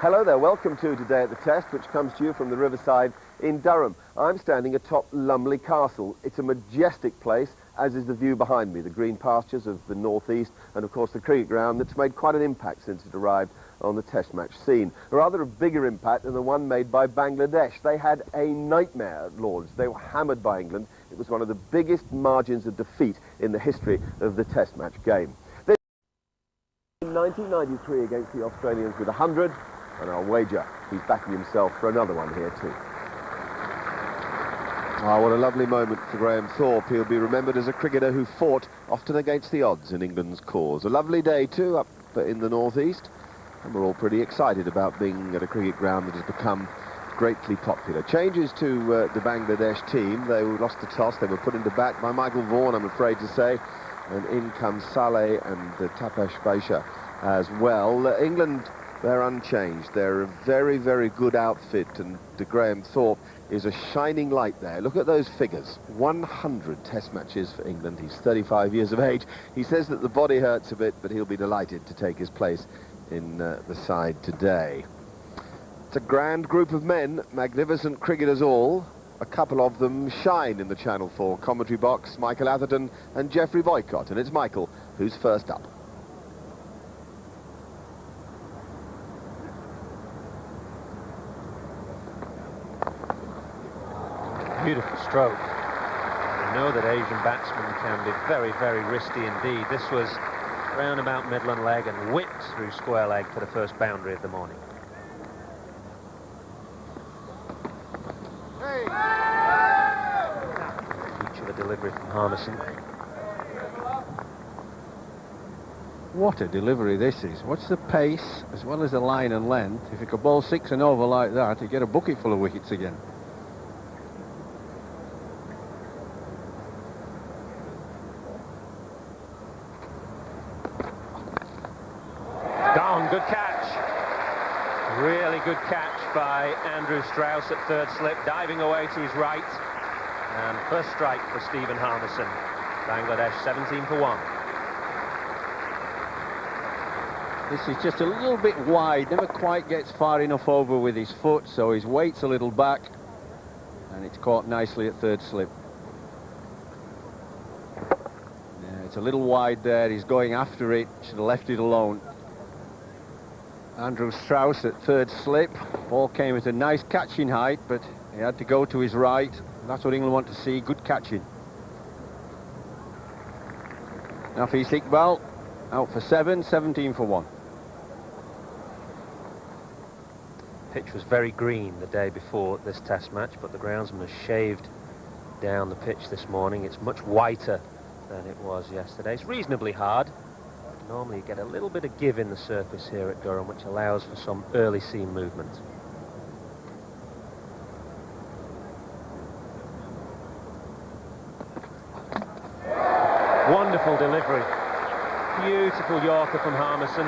Hello there, welcome to Today at the Test, which comes to you from the Riverside in Durham. I'm standing atop Lumley Castle. It's a majestic place, as is the view behind me, the green pastures of the northeast, and of course the cricket ground that's made quite an impact since it arrived on the Test match scene. A rather bigger impact than the one made by Bangladesh. They had a nightmare at Lord's. They were hammered by England. It was one of the biggest margins of defeat in the history of the Test match game. In 1993 against the Australians with 100, and I'll wager he's backing himself for another one here too. Oh, what a lovely moment for Graham Thorpe. He'll be remembered as a cricketer who fought often against the odds in England's cause. A lovely day too up in the northeast, and we're all pretty excited about being at a cricket ground that has become greatly popular. Changes to the Bangladesh team. They lost the toss. They were put into bat by Michael Vaughan, I'm afraid to say, and in comes Saleh and Tapesh Baisha as well. England, they're unchanged. They're a very, very good outfit, and Graham Thorpe is a shining light there. Look at those figures. 100 Test matches for England. He's 35 years of age. He says that the body hurts a bit, but he'll be delighted to take his place in the side today. It's a grand group of men, magnificent cricketers all. A couple of them shine in the Channel 4 commentary box, Michael Atherton and Geoffrey Boycott, and it's Michael who's first up. Beautiful stroke. We know that Asian batsmen can be very, very risky indeed. This was round about Midland leg and whipped through square leg for the first boundary of the morning. Each of a delivery from Harmison. What a delivery this is. What's the pace as well as the line and length? If you could bowl 6 and over like that, you get a bucket full of wickets again. Gone, good catch. Really good catch by Andrew Strauss at third slip, diving away to his right. And first strike for Stephen Harmison. Bangladesh 17 for 1. This is just a little bit wide, never quite gets far enough over with his foot, so his weight's a little back, and it's caught nicely at third slip. Yeah, it's a little wide there, he's going after it, should have left it alone. Andrew Strauss at third slip. Ball came at a nice catching height, but he had to go to his right. That's what England want to see, good catching. Nafis Iqbal out for 7, 17 for 1. Pitch was very green the day before this Test match, but the groundsman has shaved down the pitch this morning. It's much whiter than it was yesterday. It's reasonably hard. Normally you get a little bit of give in the surface here at Durham, which allows for some early seam movement. Wonderful delivery. Beautiful Yorker from Harmison.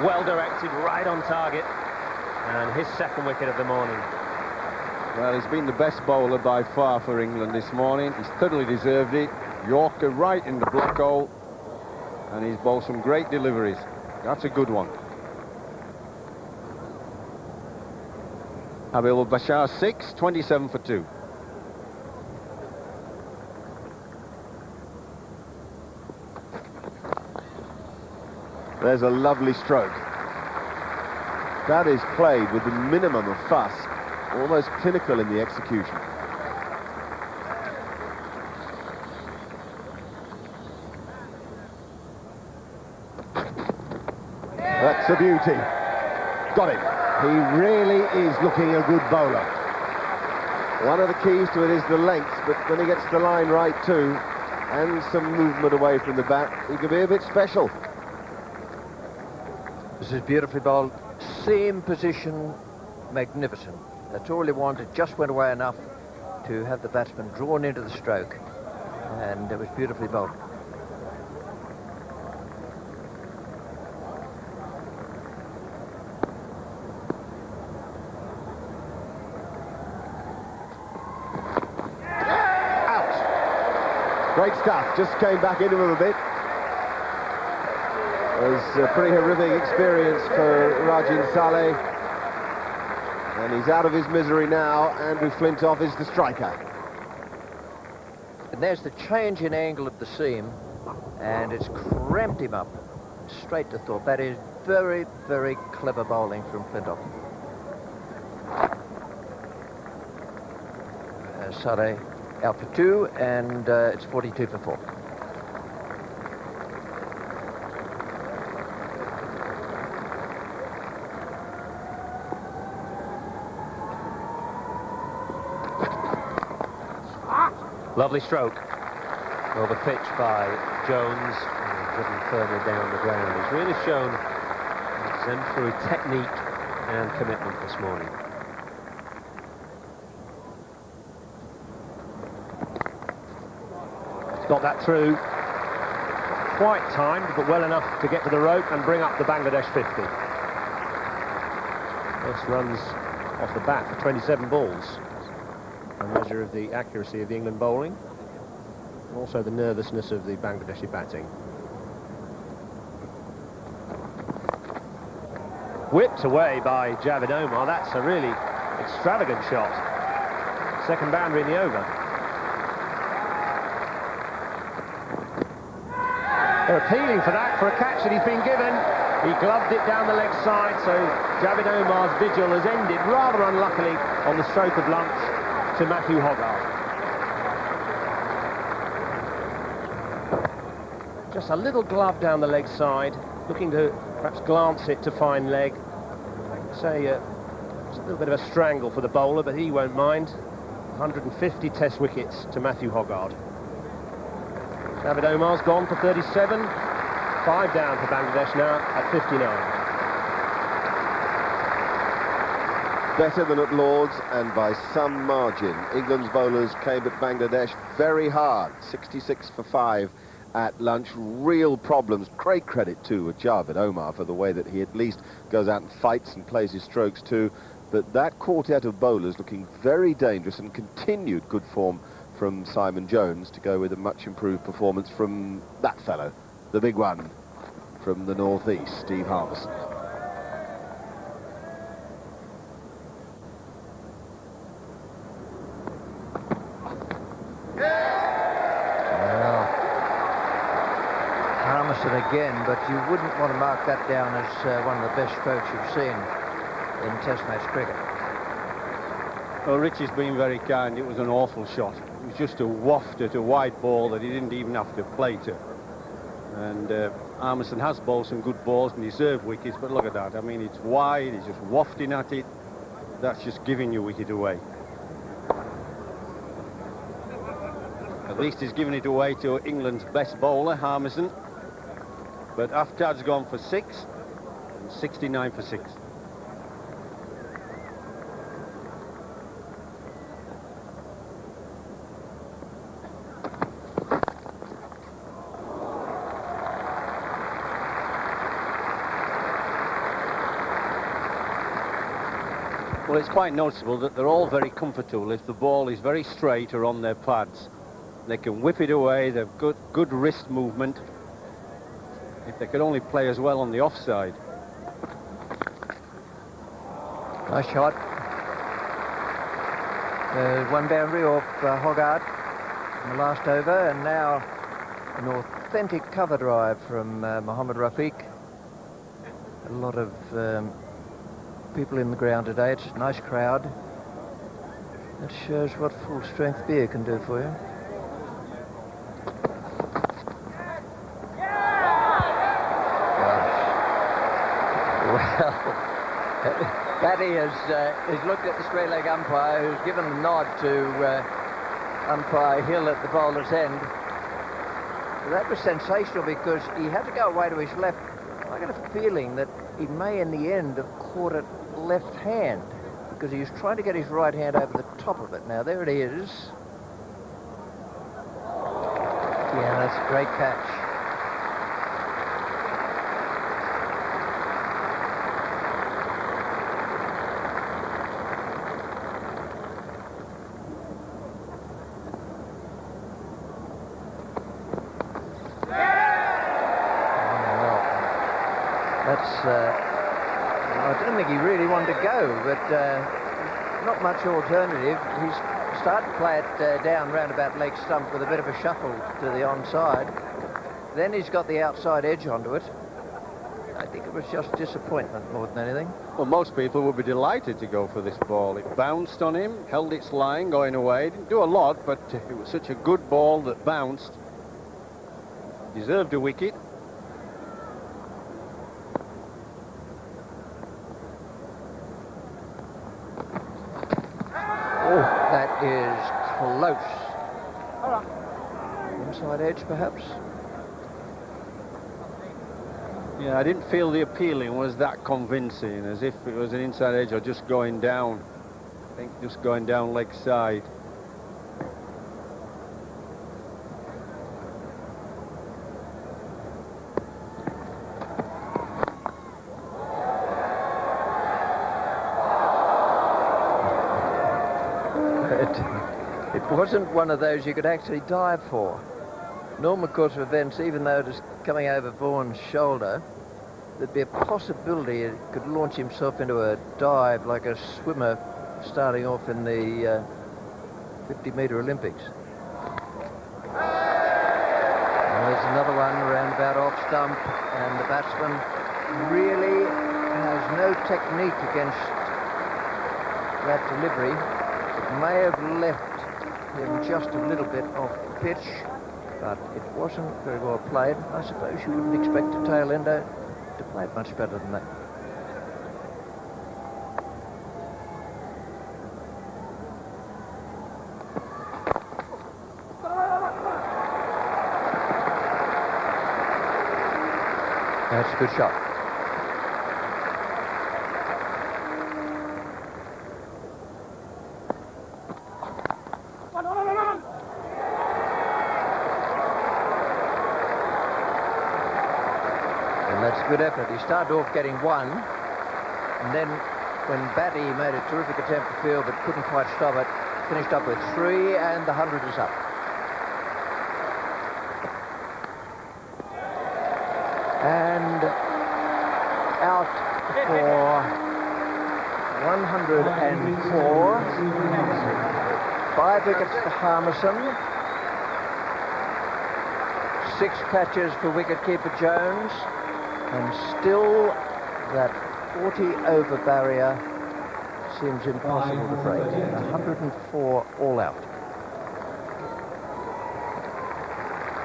Well directed, right on target. And his second wicket of the morning. Well, he's been the best bowler by far for England this morning. He's thoroughly deserved it. Yorker right in the block hole. And he's bowled some great deliveries. That's a good one. Habil Bashar 6, 27 for 2. There's a lovely stroke. That is played with the minimum of fuss, almost clinical in the execution. That's a beauty. Got it. He really is looking a good bowler. One of the keys to it is the length, but when he gets the line right too, and some movement away from the bat, he can be a bit special. This is beautifully bowled. Same position, magnificent. That's all he wanted, just went away enough to have the batsman drawn into the stroke. And it was beautifully bowled. Great stuff, just came back into him a bit. It was a pretty horrific experience for Rajin Saleh. And he's out of his misery now. Andrew Flintoff is the striker. And there's the change in angle of the seam, and it's cramped him up straight to thought. That is very, very clever bowling from Flintoff. Sade out for 2, and it's 42 for 4. Lovely stroke over pitch by Jones, driven firmly down the ground. He's really shown exemplary technique and commitment this morning. He's got that through, quite timed, but well enough to get to the rope and bring up the Bangladesh 50. First runs off the bat for 27 balls. A measure of the accuracy of the England bowling, and also the nervousness of the Bangladeshi batting. Whipped away by Javed Omar. That's a really extravagant shot. Second boundary in the over. They're appealing for that, for a catch that he's been given. He gloved it down the leg side, so Javed Omar's vigil has ended rather unluckily on the stroke of lunch to Matthew Hogarth. Just a little glove down the leg side, looking to perhaps glance it to fine leg. Say it's a little bit of a strangle for the bowler, but he won't mind. 150 test wickets to Matthew Hogarth. Javed Omar's gone for 37. 5 down for Bangladesh now at 59. Better than at Lord's, and by some margin. England's bowlers came at Bangladesh very hard. 66 for 5 at lunch. Real problems. Great credit to Javed Omar for the way that he at least goes out and fights and plays his strokes too. But that quartet of bowlers looking very dangerous, and continued good form from Simon Jones to go with a much improved performance from that fellow, the big one from the northeast, Steve Harmison. Again, but you wouldn't want to mark that down as one of the best strokes you've seen in Test match cricket. Well, Richie's been very kind. It was an awful shot. It was just a waft at a wide ball that he didn't even have to play to. And Harmison has bowled some good balls and deserved wickets, but look at that. I mean, it's wide, he's just wafting at it. That's just giving your wicket away. At least he's given it away to England's best bowler, Harmison. But Aftad's gone for 6, and 69 for 6. Well, it's quite noticeable that they're all very comfortable if the ball is very straight or on their pads. They can whip it away, they've good wrist movement. If they could only play as well on the offside. Nice shot. One boundary off Hogarth in the last over, and now an authentic cover drive from Mohammad Rafiq. A lot of people in the ground today. It's a nice crowd. That shows what full strength beer can do for you. Batty has looked at the square leg umpire, who's given the nod to umpire Hill at the bowler's end. That was sensational because he had to go away to his left. I got a feeling that he may in the end have caught it left hand, because he was trying to get his right hand over the top of it. Now there it is. Yeah, that's a great catch. I don't think he really wanted to go, but not much alternative. He's started to play it down round about leg stump with a bit of a shuffle to the onside. Then he's got the outside edge onto it. I think it was just disappointment more than anything. Well, most people would be delighted to go for this ball. It bounced on him, held its line going away. Didn't do a lot, but it was such a good ball that bounced. Deserved a wicket. Oh, that is close. Inside edge, perhaps? Yeah, I didn't feel the appealing was that convincing, as if it was an inside edge or just going down. I think just going down leg side. It wasn't one of those you could actually dive for. Normal course of events, even though it is coming over Vaughan's shoulder, there'd be a possibility it could launch himself into a dive like a swimmer starting off in the 50-metre Olympics. And there's another one around about off stump, and the batsman really has no technique against that delivery. It may have left him just a little bit off the pitch, but it wasn't very well played. I suppose you wouldn't expect a tail-ender to play it much better than that. That's a good shot. Good effort. He started off getting one, and then when Batty made a terrific attempt to field but couldn't quite stop it, finished up with 3, and the 100 is up. And out for 104. 5 wickets for Harmison. 6 catches for wicketkeeper Jones. And still, that 40-over barrier seems impossible to break. 104 all out.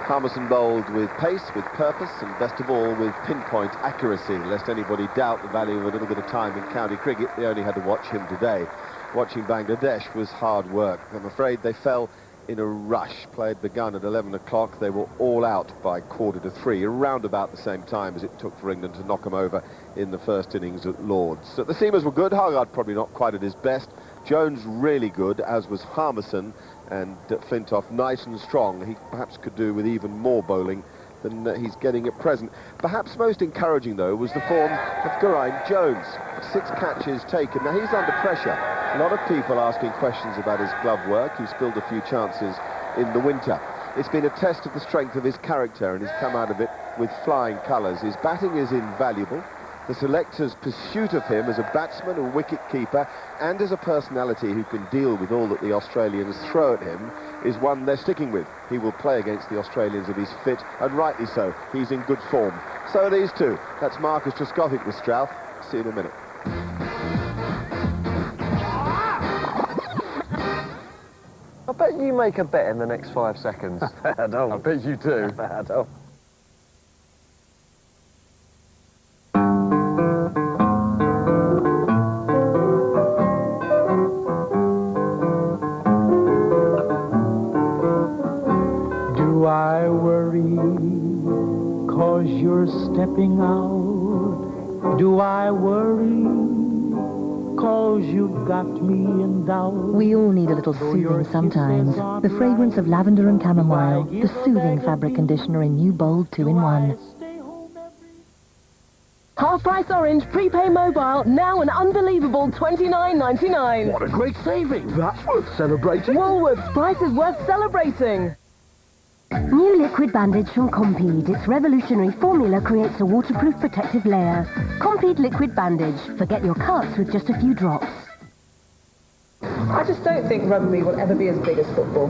Harmison bowled with pace, with purpose, and best of all with pinpoint accuracy. Lest anybody doubt the value of a little bit of time in county cricket, they only had to watch him today. Watching Bangladesh was hard work. I'm afraid they fell in a rush. Play had begun at 11 o'clock. They were all out by 2:45, around about the same time as it took for England to knock them over in the first innings at Lord's. So the seamers were good. Hargard probably not quite at his best. Jones really good, as was Harmison, and Flintoff nice and strong. He perhaps could do with even more bowling than he's getting at present. Perhaps most encouraging, though, was the form of Geraint Jones. 6 catches taken. Now, he's under pressure. A lot of people asking questions about his glove work. He spilled a few chances in the winter. It's been a test of the strength of his character, and he's come out of it with flying colours. His batting is invaluable. The selectors' pursuit of him as a batsman, a wicket-keeper, and as a personality who can deal with all that the Australians throw at him is one they're sticking with. He will play against the Australians if he's fit, and rightly so. He's in good form. So are these two. That's Marcus Trescothick with Stroud. See you in a minute. I bet you make a bet in the next 5 seconds. I don't. I bet you do. I don't. Do I worry 'cause you're stepping out? Do I worry 'cause you've got me in doubt? We all need a little soothing sometimes. The fragrance of lavender and chamomile, the soothing fabric conditioner in new Bold 2-in-1. Half price orange, prepay mobile, now an unbelievable $29.99. What a great saving. That's worth celebrating. Woolworths, prices worth celebrating. New liquid bandage from Compeed. Its revolutionary formula creates a waterproof protective layer. Compeed liquid bandage. Forget your cuts with just a few drops. I just don't think rugby will ever be as big as football.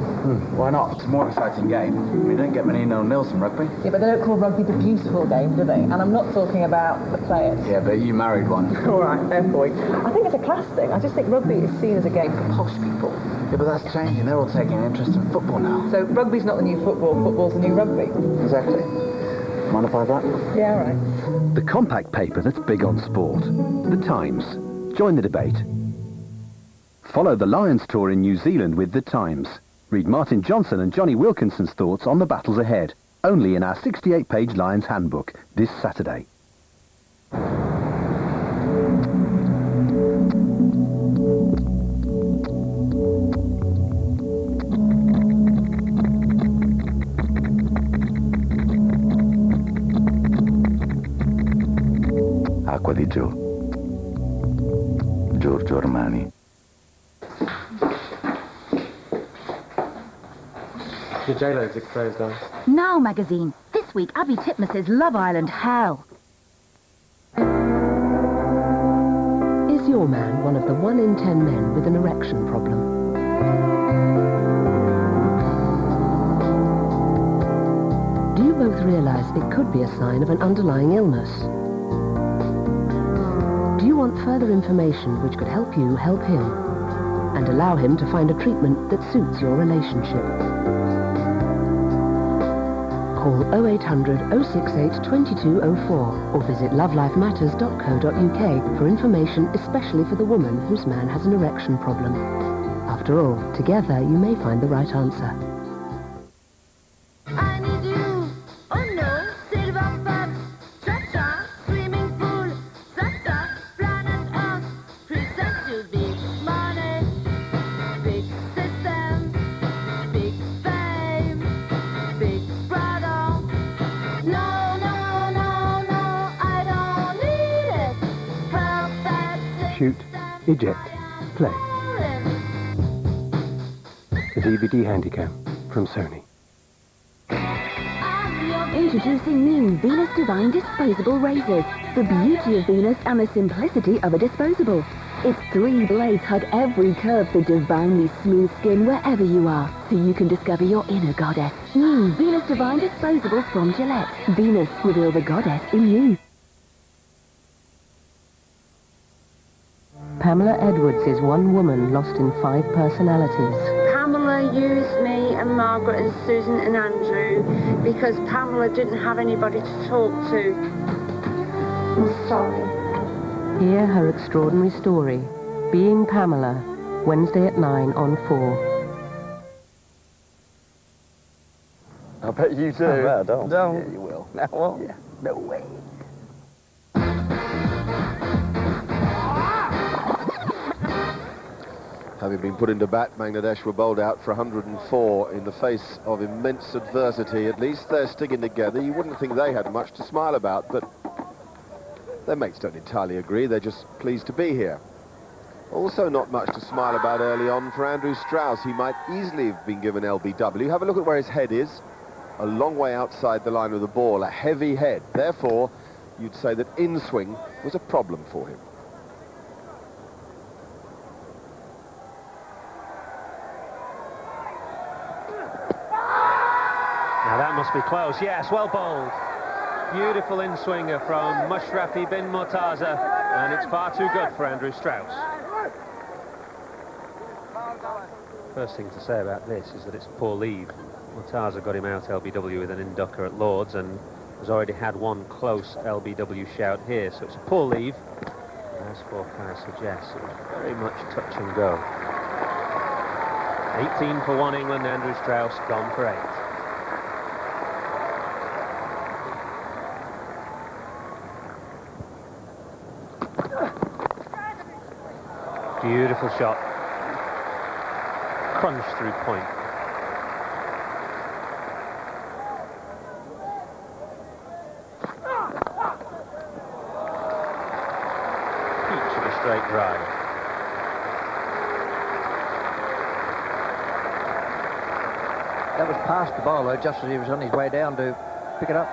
Why not? It's a more exciting game. I mean, you don't get many 0-0s in rugby. Yeah, but they don't call rugby the beautiful game, do they? And I'm not talking about the players. Yeah, but you married one. All right, fair point. I think it's a class thing. I just think rugby is seen as a game for posh people. Yeah, but that's changing. They're all taking an interest in football now. So rugby's not the new football, football's the new rugby. Exactly. Mind if I have that? Yeah, all right. The compact paper that's big on sport. The Times. Join the debate. Follow the Lions tour in New Zealand with The Times. Read Martin Johnson and Johnny Wilkinson's thoughts on the battles ahead. Only in our 68-page Lions handbook this Saturday. Acqua di Gio. Giorgio Armani. Your J-Lo's exposed, guys. Now magazine. This week, Abby Titmus's Love Island Hell. Is your man one of the 1 in 10 men with an erection problem? Do you both realise it could be a sign of an underlying illness? Do you want further information which could help you help him and allow him to find a treatment that suits your relationship? Call 0800 068 2204 or visit lovelifematters.co.uk for information especially for the woman whose man has an erection problem. After all, together you may find the right answer. I need you. Oh no, silver butt, cha-cha, swimming pool, salsa, planet Earth, present you big money, big system, big fame, big brother. No, no, no, no, I don't need it. Perfect. Shoot, eject, play. The DVD Handycam from Sony. Introducing new Venus Divine Disposable Razors. The beauty of Venus and the simplicity of a disposable. Its 3 blades hug every curve for divinely smooth skin wherever you are, so you can discover your inner goddess. New Venus Divine Disposables from Gillette. Venus, reveal the goddess in you. Pamela Edwards is one woman lost in 5 personalities. Pamela used me and Margaret and Susan and Andrew because Pamela didn't have anybody to talk to. I'm sorry. Hear her extraordinary story, Being Pamela, Wednesday at 9 on 4. I bet you do. I bet I don't. Don't. Yeah, you will. Now, well, yeah. No way. Having been put into bat, Bangladesh were bowled out for 104 in the face of immense adversity. At least they're sticking together. You wouldn't think they had much to smile about, but their mates don't entirely agree. They're just pleased to be here. Also not much to smile about early on for Andrew Strauss. He might easily have been given LBW. Have a look at where his head is. A long way outside the line of the ball, a heavy head. Therefore, you'd say that in-swing was a problem for him. Now that must be close. Yes, well bowled. Beautiful in-swinger from Mushrafi bin Mortaza, and it's far too good for Andrew Strauss. First thing to say about this is that it's poor leave. Mortaza got him out LBW with an inducker at Lord's and has already had one close LBW shout here, so it's a poor leave. And as forecast suggests, it was very much touch and go. 18 for 1 England, Andrew Strauss gone for 8. Beautiful shot. Crunch through point. Peach of a straight drive. That was past the bowler just as he was on his way down to pick it up.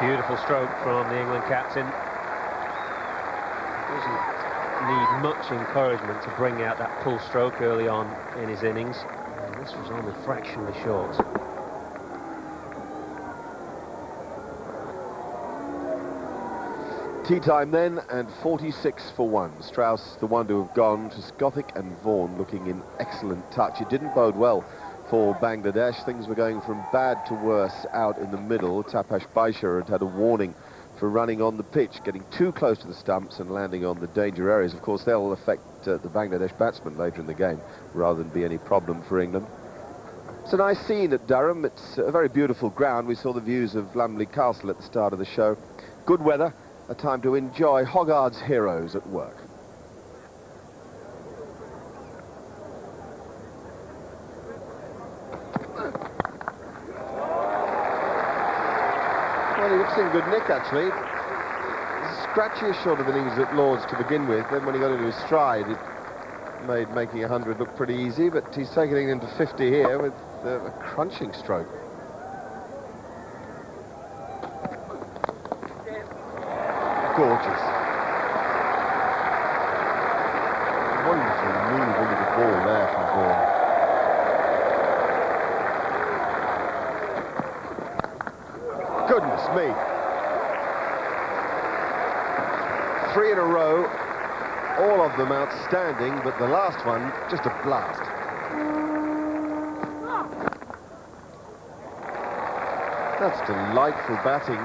Beautiful stroke from the England captain. Doesn't need much encouragement to bring out that pull stroke early on in his innings. And this was only fractionally short. Tea time then, and 46 for 1. Strauss, the one to have gone. Trescothick and Vaughan looking in excellent touch. It didn't bode well for Bangladesh. Things were going from bad to worse out in the middle. Tapash Baisha had a warning for running on the pitch, getting too close to the stumps and landing on the danger areas. Of course, they'll affect the Bangladesh batsmen later in the game, rather than be any problem for England. It's a nice scene at Durham. It's a very beautiful ground. We saw the views of Lumley Castle at the start of the show. Good weather, a time to enjoy Hoggard's heroes at work. Well, he looks in good nick, actually. Scratchiest short of innings at Lord's to begin with. Then when he got into his stride, it made making 100 look pretty easy, but he's taking it into 50 here with a crunching stroke. Gorgeous. Wonderful move into the ball there from Vaughan. Goodness me. 3 in a row, all of them outstanding, but the last one, just a blast. That's delightful batting.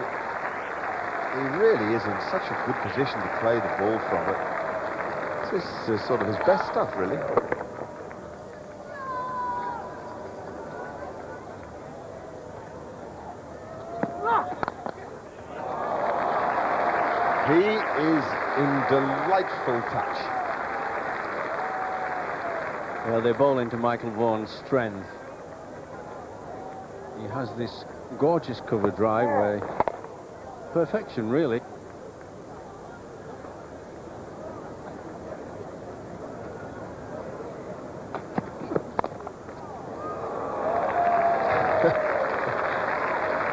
He really is in such a good position to play the ball from it. This is sort of his best stuff, really. He is in delightful touch. Well, they bowl into Michael Vaughan's strength. He has this gorgeous cover drive where perfection, really.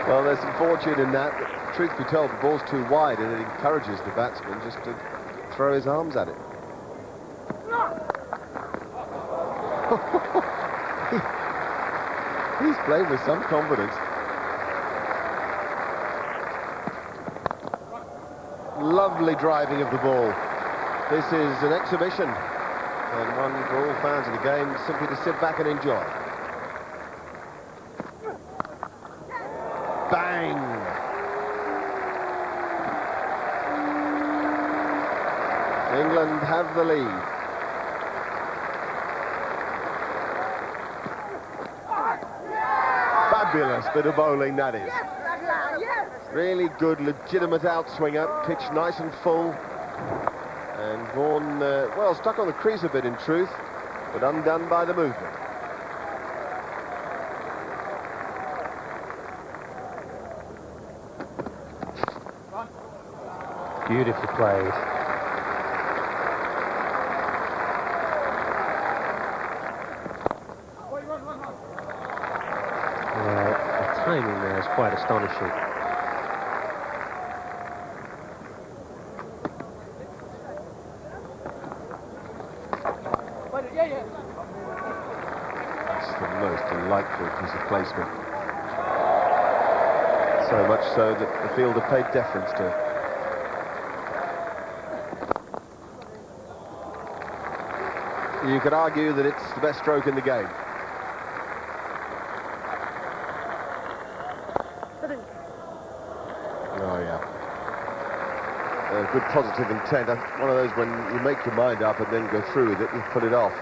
Well, there's some fortune in that. But truth be told, the ball's too wide, and it encourages the batsman just to throw his arms at it. He's playing with some confidence. Lovely driving of the ball. This is an exhibition, and one for all fans of the game simply to sit back and enjoy. Bang! England have the lead. Fabulous bit of bowling, that is. Really good, legitimate outswinger, pitched nice and full. And Vaughan, well, stuck on the crease a bit in truth, but undone by the movement. Beautifully played. The timing there is quite astonishing. That's the most delightful piece of placement. So much so that the fielder paid deference to it. You could argue that it's the best stroke in the game. Oh, yeah. Good positive intent. One of those when you make your mind up and then go through with it, you put it off.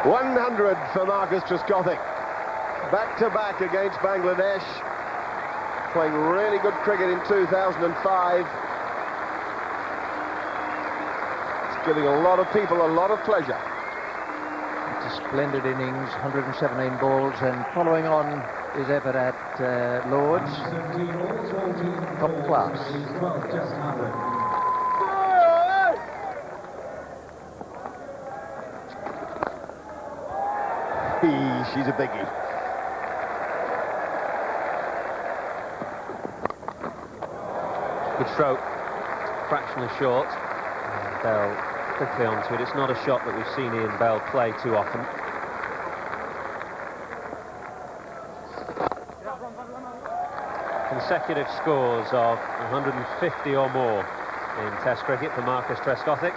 .100 for Marcus Trescothick. Back-to-back against Bangladesh. Playing really good cricket in 2005. Giving a lot of people a lot of pleasure. It's a splendid innings, 117 balls, and following on his effort at Lord's, top class. She's a biggie. Good stroke, fractionally short. Bell quickly onto it. It's not a shot that we've seen Ian Bell play too often. Consecutive scores of 150 or more in Test cricket for Marcus Trescothick.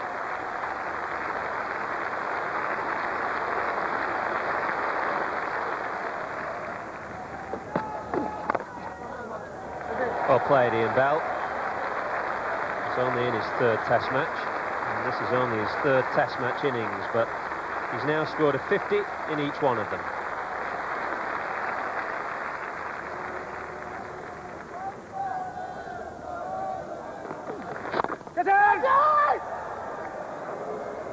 Well played, Ian Bell. He's only in his third Test match, and this is only his third Test match innings, but he's now scored a 50 in each one of them.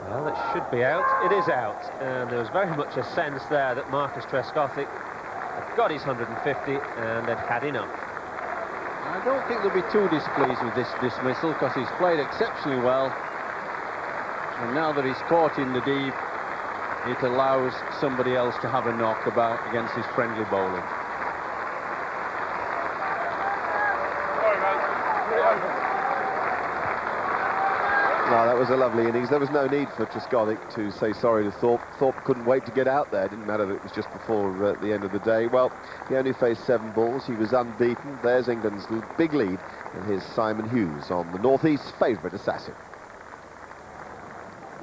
Well, it should be out. It is out, and there was very much a sense there that Marcus Trescothick had got his 150 and had had enough. I don't think they'll be too displeased with this dismissal, because he's played exceptionally well. And now that he's caught in the deep, it allows somebody else to have a knock about against his friendly bowling. No, that was a lovely innings. There was no need for Trescothick to say sorry to Thorpe. Thorpe couldn't wait to get out there. It didn't matter that it was just before the end of the day. Well, he only faced 7 balls. He was unbeaten. There's England's big lead, and here's Simon Hughes on the North East's favourite assassin.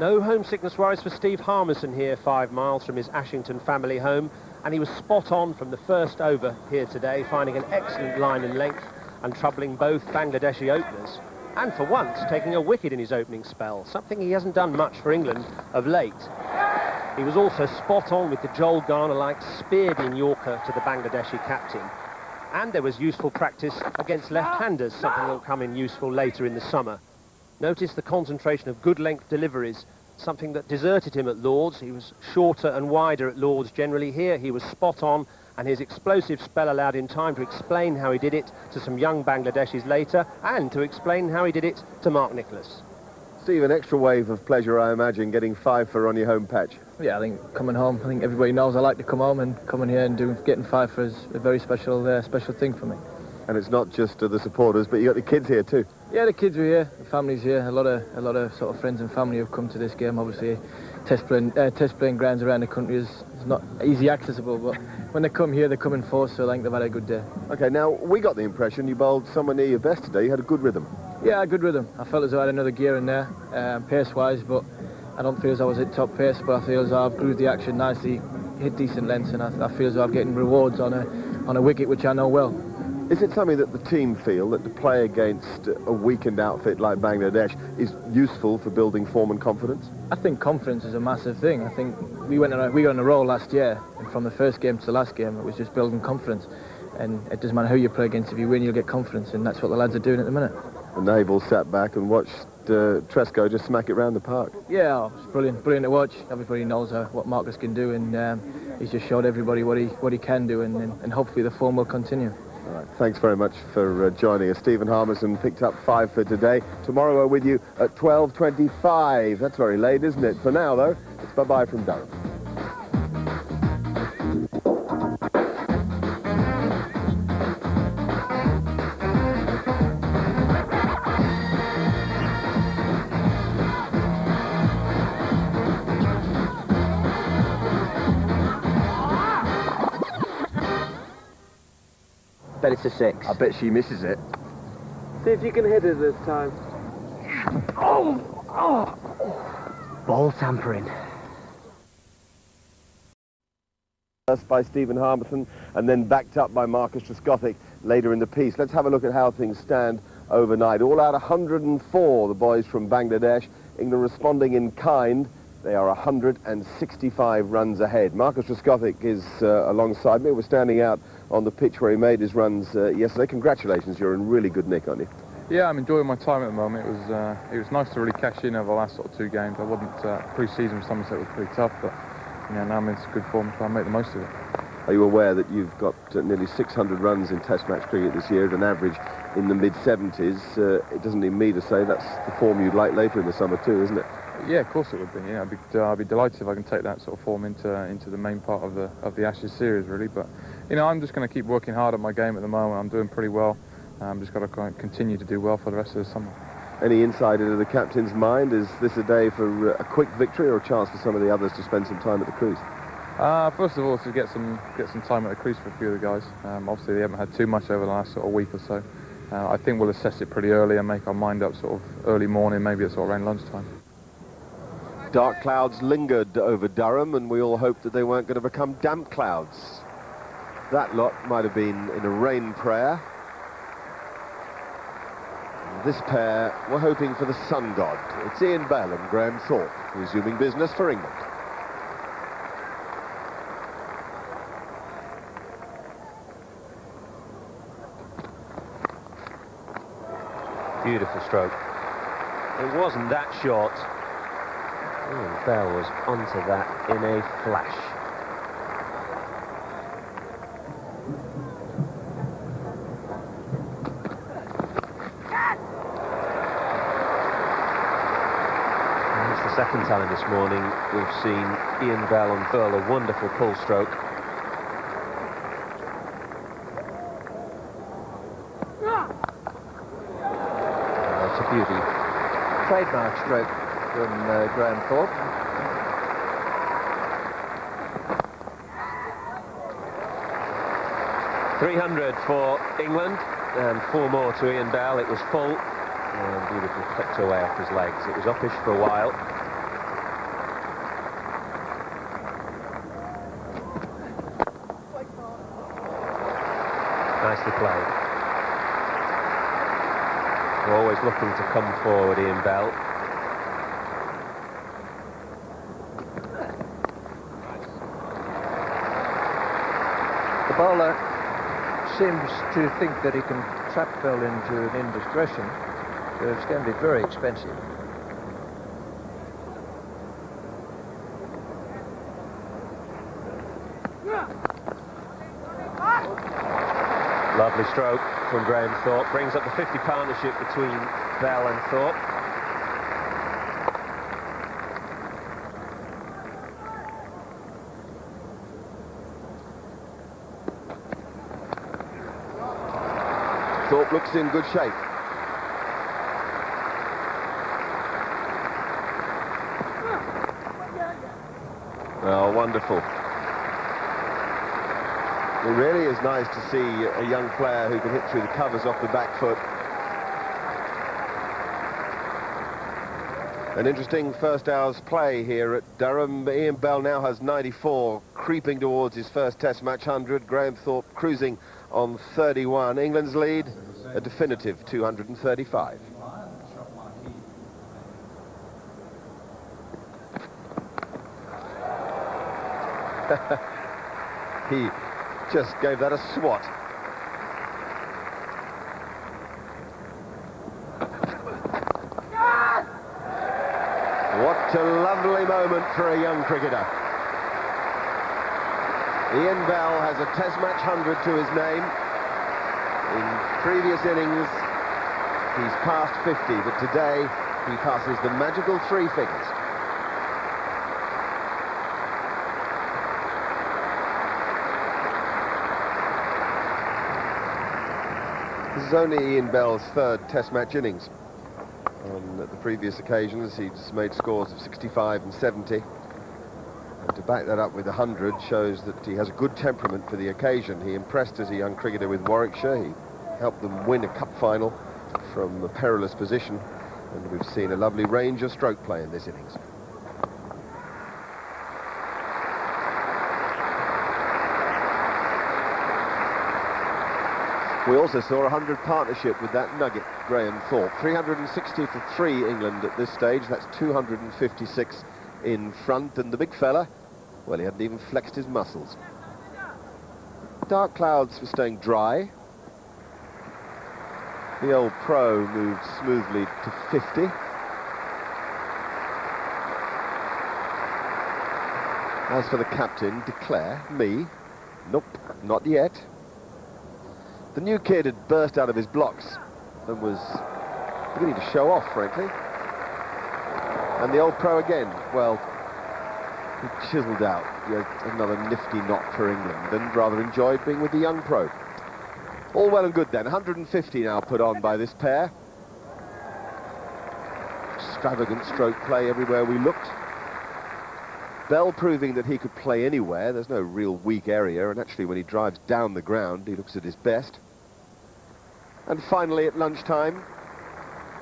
No homesickness worries for Steve Harmison here, 5 miles from his Ashington family home, and he was spot on from the first over here today, finding an excellent line and length and troubling both Bangladeshi openers. And for once, taking a wicket in his opening spell, something he hasn't done much for England of late. He was also spot on with the Joel Garner-like speared-in Yorker to the Bangladeshi captain. And there was useful practice against left-handers, something that will come in useful later in the summer. Notice the concentration of good-length deliveries, something that deserted him at Lord's. He was shorter and wider at Lord's generally. Here he was spot on, and his explosive spell allowed him time to explain how he did it to some young Bangladeshis later, and to explain how he did it to Mark Nicholas. Steve, an extra wave of pleasure, I imagine, getting 5 for on your home patch. Yeah, I think coming home, I think everybody knows I like to come home, and coming here and getting 5 for is a very special thing for me. And it's not just the supporters, but you got the kids here too. Yeah, the kids are here, the family's here. A lot of sort of friends and family have come to this game. Obviously, test playing grounds around the country is not easy accessible, but when they come here, they come in force, so I think they've had a good day. Okay, now we got the impression you bowled somewhere near your best today. You had a good rhythm. Yeah, a good rhythm. I felt as though I had another gear in there, pace-wise, but I don't feel as though I was at top pace, but I feel as though I've grooved the action nicely, hit decent lengths, and I feel as though I'm getting rewards on a wicket, which I know well. Is it something that the team feel that to play against a weakened outfit like Bangladesh is useful for building form and confidence? I think confidence is a massive thing. I think we got on a roll last year, and from the first game to the last game, it was just building confidence. And it doesn't matter who you play against, if you win, you'll get confidence, and that's what the lads are doing at the minute. And Abel sat back and watched Tresco just smack it round the park. Yeah, it's brilliant to watch. Everybody knows what Marcus can do, and he's just showed everybody what he can do, and hopefully the form will continue. All right, thanks very much for joining us. Stephen Harmison picked up 5 for today. Tomorrow we're with you at 12:25. That's very late, isn't it? For now, though, it's bye-bye from Durham. Bet it's a 6. I bet she misses it. See if you can hit it this time. Ball tampering. First by Stephen Harmison and then backed up by Marcus Trescothick later in the piece. Let's have a look at how things stand overnight. All out 104, the boys from Bangladesh. England responding in kind. They are 165 runs ahead. Marcus Trescothick is alongside me. We're standing out on the pitch where he made his runs yesterday. Congratulations, you're in really good nick, aren't you? Yeah, I'm enjoying my time at the moment. It was nice to really cash in over the last sort of 2 games. I wasn't pre-season for Somerset was pretty tough, but now I'm in good form, so I'll make the most of it. Are you aware that you've got nearly 600 runs in Test match cricket this year at an average in the mid-70s? It doesn't need me to say that's the form you'd like later in the summer too, isn't it? Yeah, of course it would be. Yeah, I'd be delighted if I can take that sort of form into the main part of the Ashes series, really. But I'm just going to keep working hard at my game at the moment. I'm doing pretty well. Just got to continue to do well for the rest of the summer. Any insight into the captain's mind? Is this a day for a quick victory or a chance for some of the others to spend some time at the crease? First of all, to get some time at the crease for a few of the guys. Obviously, they haven't had too much over the last sort of week or so. I think we'll assess it pretty early and make our mind up sort of early morning, maybe at sort of around lunchtime. Dark clouds lingered over Durham, and we all hoped that they weren't going to become damp clouds. That lot might have been in a rain prayer. This pair were hoping for the sun god. It's Ian Bell and Graham Thorpe resuming business for England. Beautiful stroke. It wasn't that short. Ian Bell was onto that in a flash. Second time this morning we've seen Ian Bell unfurl a wonderful pull stroke. That's a beauty. Trademark stroke from Graham Thorpe. .300 for England and 4 more to Ian Bell. It was full and beautifully clipped away off his legs. It was uppish for a while. Nicely played. We're always looking to come forward, Ian Bell. The bowler seems to think that he can trap Bell into an indiscretion, so it's going to be very expensive. Lovely stroke from Graham Thorpe. Brings up the 50 partnership between Bell and Thorpe. Thorpe looks in good shape. Oh, wonderful. It really is nice to see a young player who can hit through the covers off the back foot. An interesting first hour's play here at Durham. Ian Bell now has 94, creeping towards his first Test match 100. Graham Thorpe cruising on 31. England's lead, a definitive 235. He just gave that a swat. What a lovely moment for a young cricketer. Ian Bell has a Test match 100 to his name. In previous innings, he's passed 50, but today he passes the magical 3 figures. This is only Ian Bell's 3rd Test match innings. On the previous occasions, he's made scores of 65 and 70. And to back that up with 100 shows that he has a good temperament for the occasion. He impressed as a young cricketer with Warwickshire. He helped them win a cup final from a perilous position. And we've seen a lovely range of stroke play in this innings. We also saw a 100 partnership with that nugget, Graham Thorpe. 360 for 3 England at this stage. That's 256 in front. And the big fella, well, he hadn't even flexed his muscles. Dark clouds were staying dry. The old pro moved smoothly to 50. As for the captain, declare, me, nope, not yet. The new kid had burst out of his blocks and was beginning to show off, frankly. And the old pro again, well, he chiselled out yet another nifty knock for England and rather enjoyed being with the young pro. All well and good then. 150 now put on by this pair. Extravagant stroke play everywhere we looked. Bell proving that he could play anywhere. There's no real weak area, and actually when he drives down the ground, he looks at his best. And finally at lunchtime,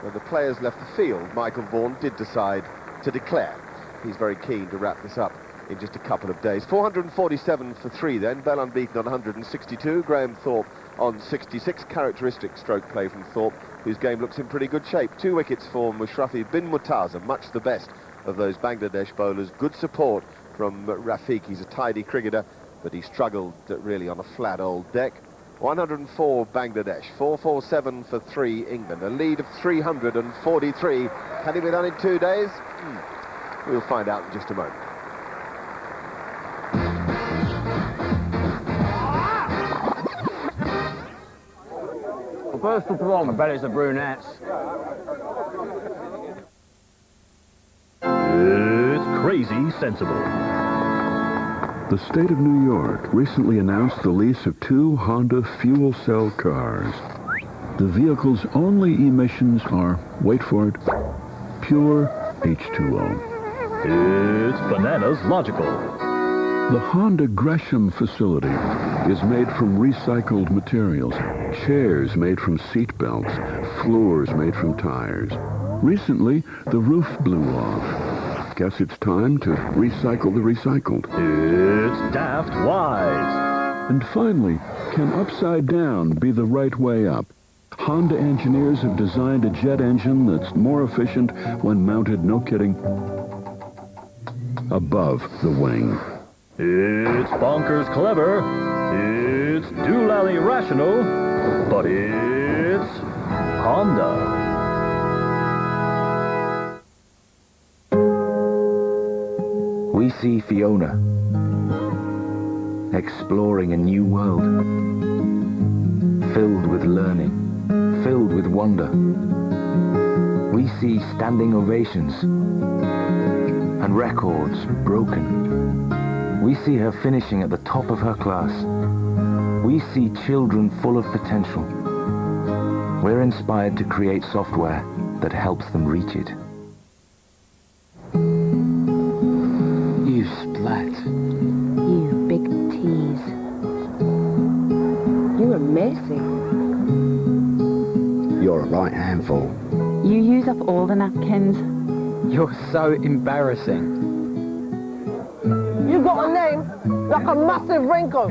when the players left the field, Michael Vaughan did decide to declare. He's very keen to wrap this up in just a couple of days. 447 for 3 then. Bell unbeaten on 162. Graham Thorpe on 66. Characteristic stroke play from Thorpe, whose game looks in pretty good shape. 2 wickets for Mushrafi bin Murtaza, much the best of those Bangladesh bowlers. Good support from Rafiq. He's a tidy cricketer, but he struggled really on a flat old deck. 104 Bangladesh, 447 for 3 England. A lead of 343. Can it be done in 2 days? We'll find out in just a moment. First of all, I bet it's the brunettes. It's crazy sensible. The state of New York recently announced the lease of 2 Honda fuel cell cars. The vehicle's only emissions are, wait for it, pure H2O. It's bananas logical. The Honda Gresham facility is made from recycled materials. Chairs made from seat belts, floors made from tires. Recently, the roof blew off. Guess it's time to recycle the recycled. It's daft wise. And finally, can upside down be the right way up? Honda engineers have designed a jet engine that's more efficient when mounted, no kidding, above the wing. It's bonkers clever. It's doolally rational. But it's Honda. We see Fiona exploring a new world, filled with learning, filled with wonder. We see standing ovations and records broken. We see her finishing at the top of her class. We see children full of potential. We're inspired to create software that helps them reach it. You splat. You big tease. You are messy. You're a right handful. You use up all the napkins. You're so embarrassing. You got a name like a massive wrinkle.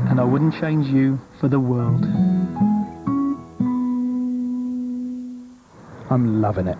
And I wouldn't change you for the world. I'm loving it.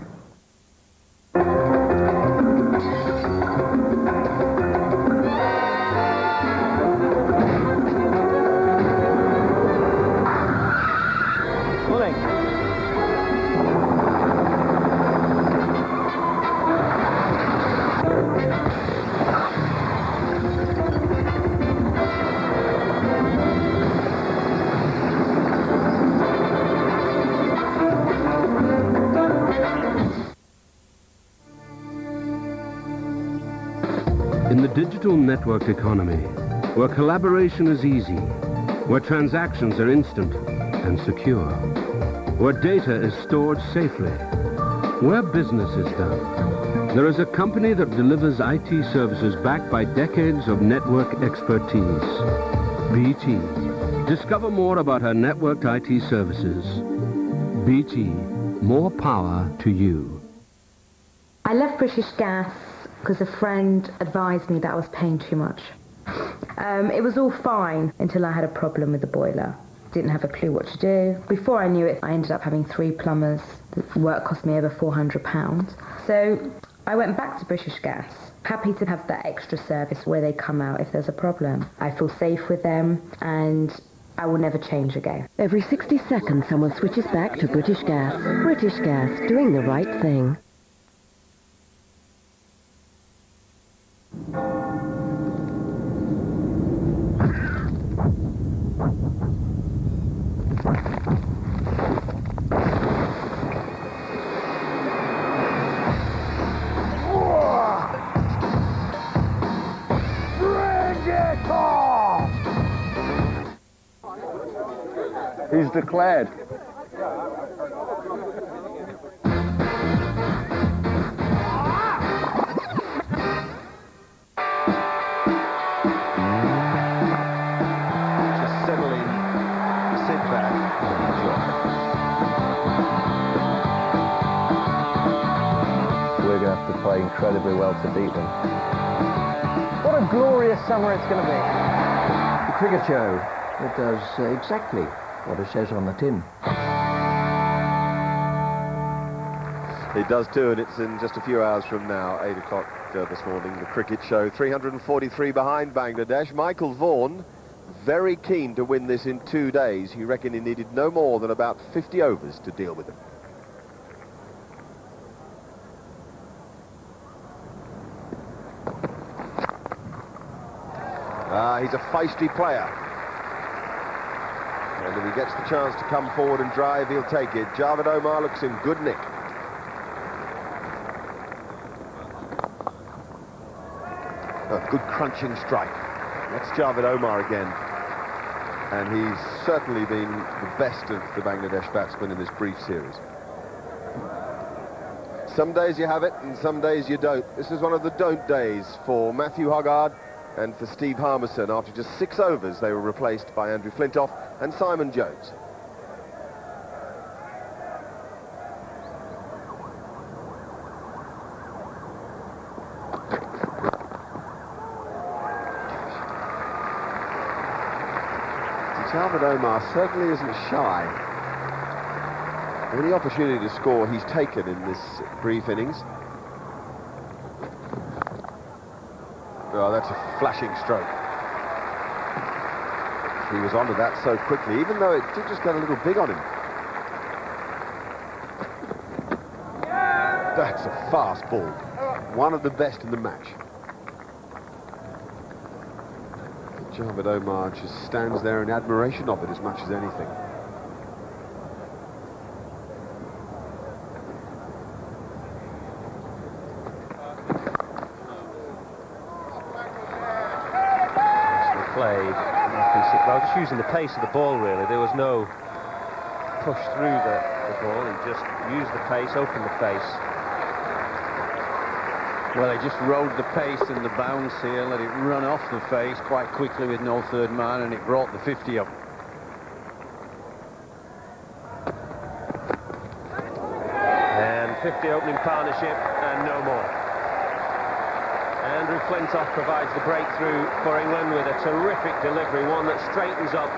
In the digital networked economy, where collaboration is easy, where transactions are instant and secure, where data is stored safely, where business is done, there is a company that delivers IT services backed by decades of network expertise. BT. Discover more about her networked IT services. BT. More power to you. I left British Gas because a friend advised me that I was paying too much. It was all fine until I had a problem with the boiler. Didn't have a clue what to do. Before I knew it, I ended up having 3 plumbers. The work cost me over £400. So I went back to British Gas, happy to have that extra service where they come out if there's a problem. I feel safe with them and I will never change again. Every 60 seconds, someone switches back to British Gas. British Gas, doing the right thing. He's declared. Just settle in, sit back, and enjoy. We're going to have to play incredibly well to beat them. What a glorious summer it's going to be. The cricket show, it does exactly what it says on the tin. It does too, and it's in just a few hours from now, 8 o'clock this morning, the cricket show. 343 behind Bangladesh. Michael Vaughan, very keen to win this in 2 days. He reckoned he needed no more than about 50 overs to deal with them. He's a feisty player. And if he gets the chance to come forward and drive, he'll take it. Javed Omar looks in good nick. A good crunching strike. That's Javed Omar again. And he's certainly been the best of the Bangladesh batsmen in this brief series. Some days you have it, and some days you don't. This is one of the don't days for Matthew Hoggard and for Steve Harmison. After just 6 overs, they were replaced by Andrew Flintoff and Simon Jones. Javed Omar certainly isn't shy. Any opportunity to score he's taken in this brief innings. Oh, that's a flashing stroke. He was onto that so quickly, even though it did just get a little big on him. That's a fast ball. One of the best in the match. Javed Omar just stands there in admiration of it as much as anything. Played. Well, just using the pace of the ball, really. There was no push through the ball. He just used the pace, opened the face. Well, he just rode the pace and the bounce here, let it run off the face quite quickly with no third man, and it brought the 50 up. And 50 opening partnership, and no more. Andrew Flintoff provides the breakthrough for England with a terrific delivery, one that straightens up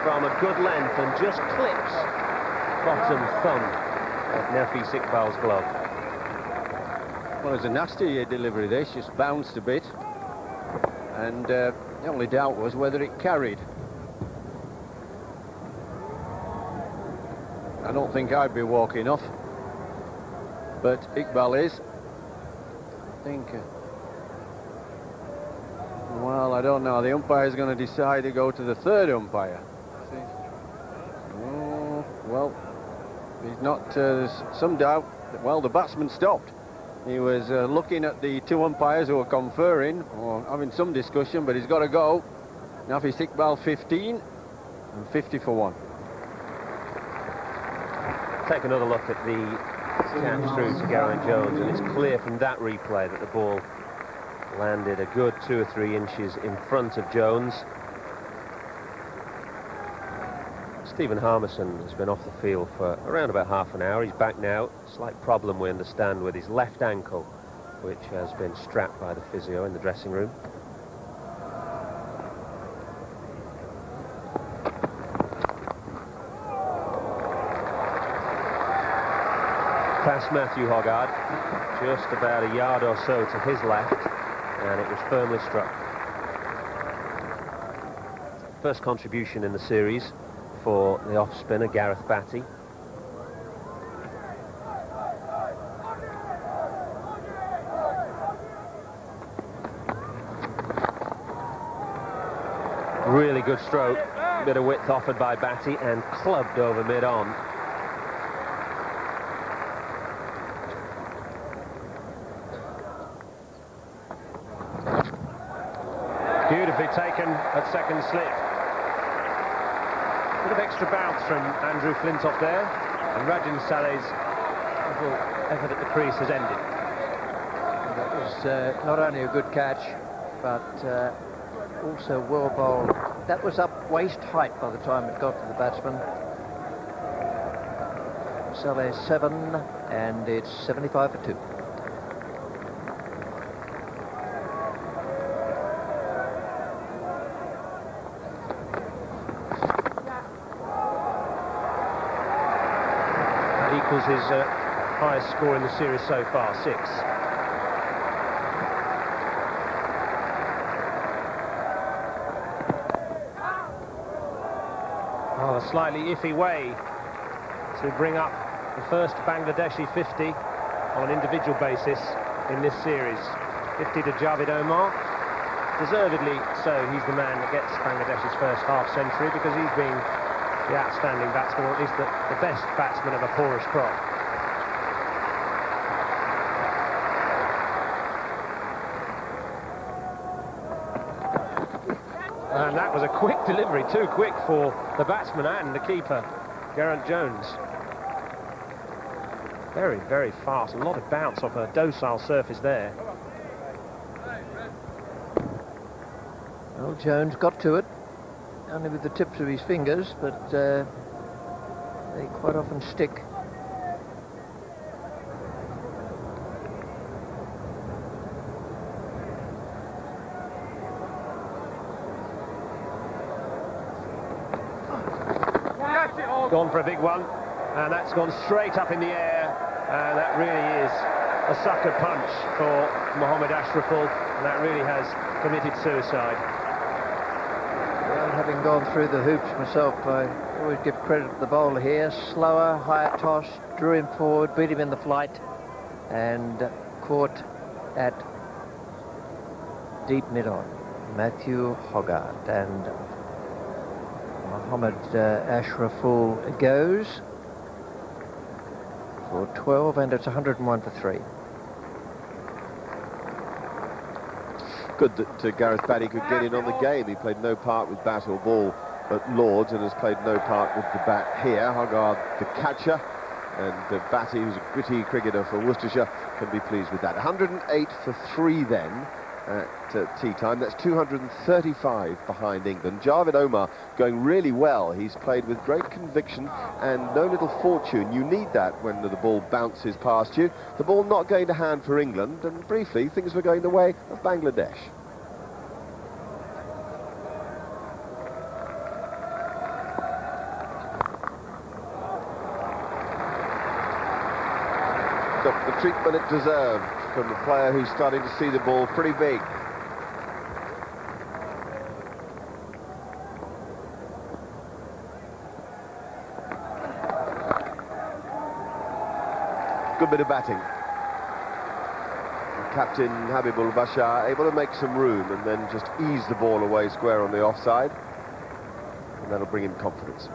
from a good length and just clips bottom thumb of Nafis Iqbal's glove. Well, it was a nasty delivery, this, just bounced a bit. And the only doubt was whether it carried. I don't think I'd be walking off. But Iqbal is. I think... well, I don't know. The umpire's going to decide to go to the third umpire. Oh, well, he's not... there's some doubt. Well, the batsman stopped. He was looking at the 2 umpires who were conferring, or having some discussion, but he's got to go. Nafis Iqbal 15, and 50 for 1. Take another look at the catch through to Geraint Jones, and it's clear from that replay that the ball landed a good 2 or 3 inches in front of Jones. Stephen Harmison has been off the field for around about half an hour. He's back now. Slight problem, we understand, with his left ankle, which has been strapped by the physio in the dressing room. Past Matthew Hoggard, just about a yard or so to his left, and it was firmly struck. First contribution in the series for the off-spinner, Gareth Batty. Really good stroke, bit of width offered by Batty and clubbed over mid-on. Beautifully taken at second slip. Bit of extra bounce from Andrew Flintoff there, and Rajan Saleh's little effort at the crease has ended. That was not only a good catch, but also well bowled. That was up waist height by the time it got to the batsman. Saleh 7, and it's 75 for 2. Equals his highest score in the series so far, 6. Oh, a slightly iffy way to bring up the first Bangladeshi 50 on an individual basis in this series. 50 to Javed Omar. Deservedly so, he's the man that gets Bangladesh's first half-century because he's been the outstanding batsman, or at least the best batsman of a porous crop. And that was a quick delivery, too quick for the batsman and the keeper, Geraint Jones. Very, very fast, a lot of bounce off a docile surface there. Well, Jones got to it, only with the tips of his fingers, but they quite often stick. Gone for a big one, and that's gone straight up in the air, and that really is a sucker punch for Mohammad Ashraful, and that really has committed suicide. Well, having gone through the hoops myself, I always give credit to the bowler here. Slower, higher toss, drew him forward, beat him in the flight, and caught at deep mid-on. Matthew Hogarth, and Mohammad Ashraful goes for 12, and it's 101 for 3. Good that Gareth Batty could get in on the game. He played no part with bat or ball at Lord's and has played no part with the bat here. Hogarth, the catcher, and Batty, who's a gritty cricketer for Worcestershire, can be pleased with that. 108 for 3 then at tea time. That's 235 behind England. Javed Omar going really well. He's played with great conviction and no little fortune. You need that when the ball bounces past you. The ball not going to hand for England, and briefly things were going the way of Bangladesh. Got the treatment it deserved from the player who's starting to see the ball pretty big. Good bit of batting. Captain Habibul Bashar able to make some room and then just ease the ball away square on the offside, and that'll bring him confidence.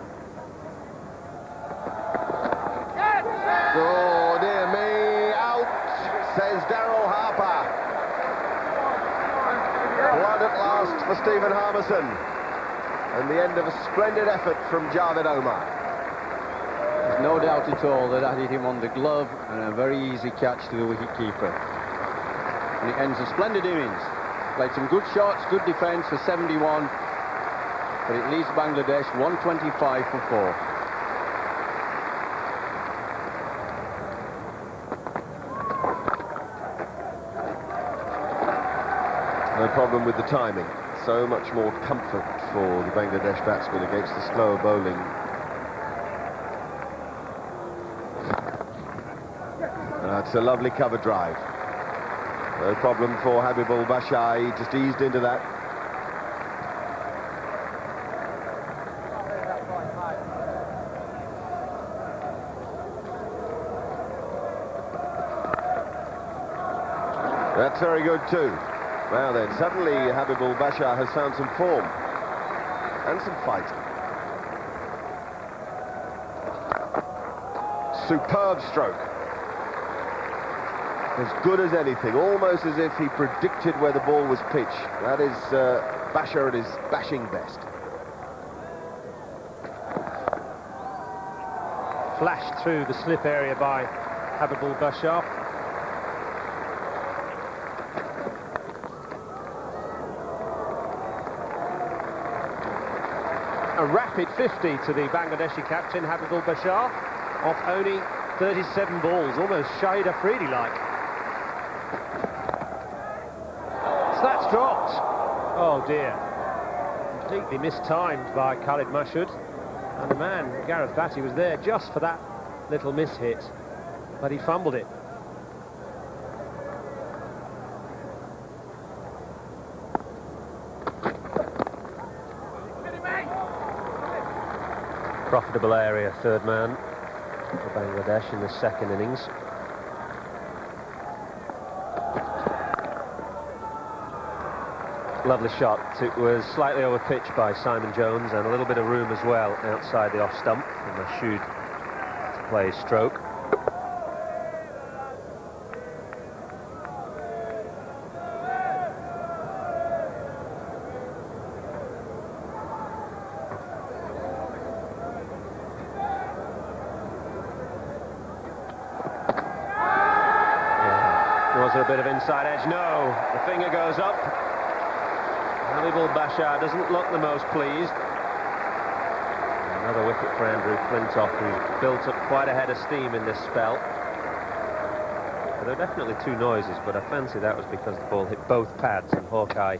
Oh dear me, out, says Darryl Harper. Blood at last for Stephen Harmison, and the end of a splendid effort from Javed Omar. There's no doubt at all that hit him on the glove, and a very easy catch to the wicket-keeper. And it ends a splendid innings. Played some good shots, good defence for 71, but it leaves Bangladesh 125 for 4. No problem with the timing. So much more comfort for the Bangladesh batsmen against the slower bowling. That's a lovely cover drive. No problem for Habibul Bashar. He just eased into that. That's very good too. Well then, suddenly Habibul Bashar has found some form and some fight. Superb stroke. As good as anything, almost as if he predicted where the ball was pitched. That is Bashar at his bashing best. flashed through the slip area by Habibul Bashar. A rapid 50 to the Bangladeshi captain, Habibul Bashar, off only 37 balls, almost Shahid Afridi-like. So that's dropped. Oh dear. Completely mistimed by Khalid Mashud. And the man, Gareth Batty, was there just for that little miss-hit, but he fumbled it. Profitable area, third man for Bangladesh in the second innings. Lovely shot. It was slightly over pitch by Simon Jones, and a little bit of room as well outside the off stump for Mashud to play his stroke. Was there a bit of inside edge? No. The finger goes up. Habibul Bashar doesn't look the most pleased. Another wicket for Andrew Flintoff, who's built up quite a head of steam in this spell. There are definitely two noises, but I fancy that was because the ball hit both pads, and Hawkeye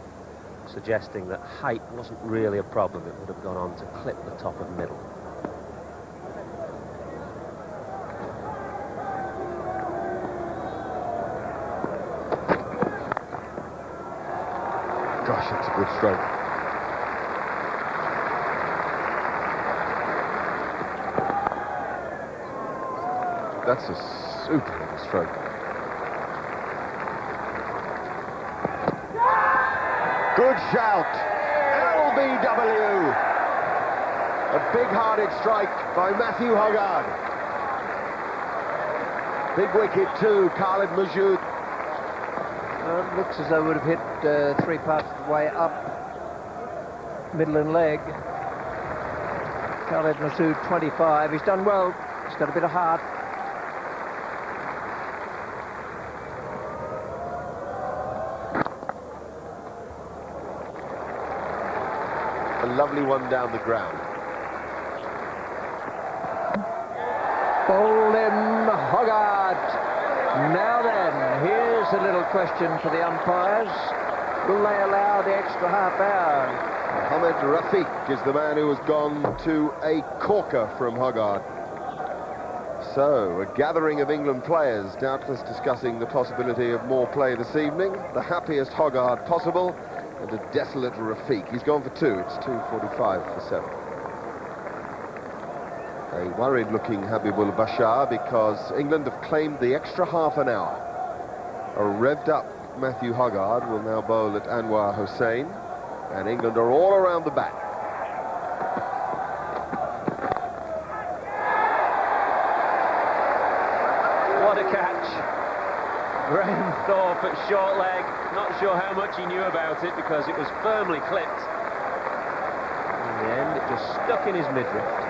suggesting that height wasn't really a problem. It would have gone on to clip the top of middle. Gosh, it's a good stroke. That's a super little stroke. Good shout. LBW. A big-hearted strike by Matthew Hoggard. Big wicket too, Khalid Mashud. It looks as though it would have hit 3 parts of the way up, middle and leg. Khalid Mashud, 25. He's done well. He's got a bit of heart. A lovely one down the ground. Bowled in Hoggard. Now then, here's a little question for the umpires. Will they allow the extra half hour? Mohammed Rafiq is the man who has gone to a corker from Hoggard. So, a gathering of England players, doubtless discussing the possibility of more play this evening. The happiest Hoggard possible, and a desolate Rafiq. He's gone for 2. It's 2:45 for 7. A worried-looking Habibul Bashar, because England have claimed the extra half an hour. A revved-up Matthew Hoggard will now bowl at Anwar Hussain, and England are all around the bat. What a catch. Graham Thorpe at short leg. Not sure how much he knew about it, because it was firmly clipped. In the end, it just stuck in his midriff.